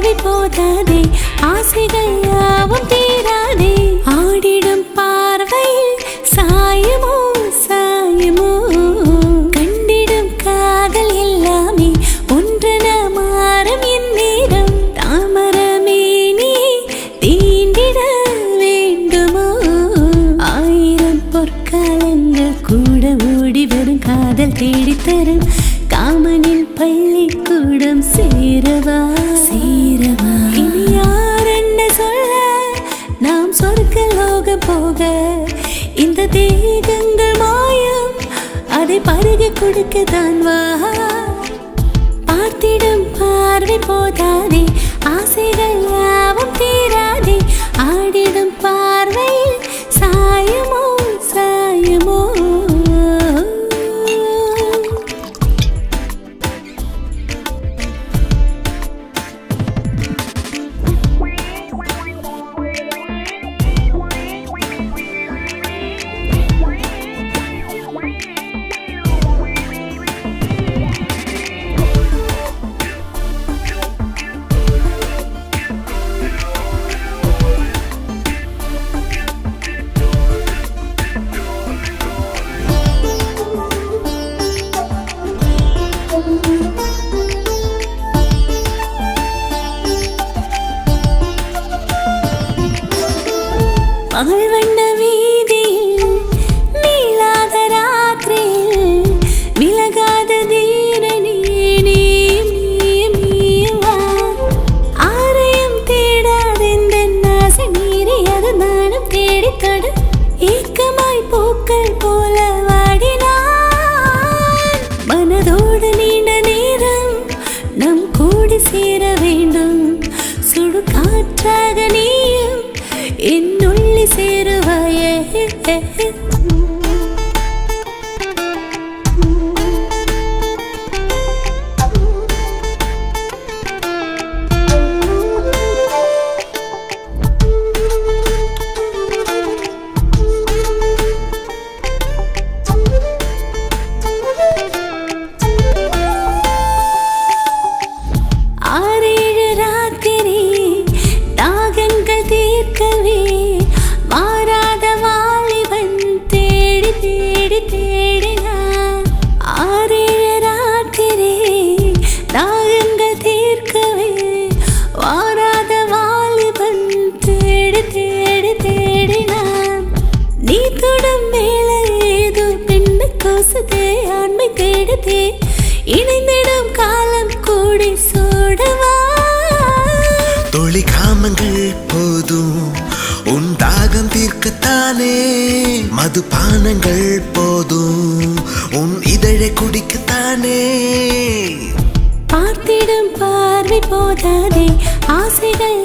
பார்வை போதாதே ஆசைகள் யாவும் தீராதே ஆடிடும் பார்வையில் சாயமோ சாயமோ கண்டிடும் காதல் எல்லாமே ஒன்றென மாறும் என் நேரம் தாமரமே நீ தீண்டிட வேண்டுமோ ஆயிரம் பொற்காலங்கள் கூட ஓடி வரும் காதல் தேடித்தரும் காமனின் பள்ளிக்கூடம் சேரவா சேரவா இனி யார் என்ன சொல்ல நாம் சொர்க்கலோகம் போக இந்த தேகங்கள் மாயம் அதை பருகி கொடுக்கத்தான் வா பார்த்திடும் பார்வை போதாதே ஆசைகள் யாவும் தீராதே ஆடிடும் பார்வையில் சாயமோ சாயமோ பகல் வண்ண வீதியில் நீளாத ராத்திரியில் விலகாத தீரணி நீவா ஆரையும் தேடாதெந்த ஆசை மீறி அது நானும் தேடித்தொடு ஏக்கமாய் பூக்கள் போல வாடினான் மனதோடு நீண்ட நேரம் நம் கூடி சேர வேண்டும் சுடு காற்றாக நீயும் என்னுள்ளி சேருவாயே ஆறேழு ராத்திரி தாகங்கள் தீர்க்கவே மாறாத வாலிபன் தேடி தேடி தேடினான் ஆறேழு ராத்திரி தாகங்கள் தீர்க்கவே மாறாத வாலிபன் தேடி தேடி தேடினான் நீ தொடும் மேலே ஏதோ பெண்ணை கோசுதே ஆண்மை தேடுதே இணைந்திடும் காலம் கூடி சோடவா தொழி காமங்கள் போதும் உன் தாகம் தீர்க்கத்தானே மதுபானங்கள் போதும் உன் இதழை குடிக்கத்தானே பார்த்திடும் பார்வை போதாதே ஆசைகள்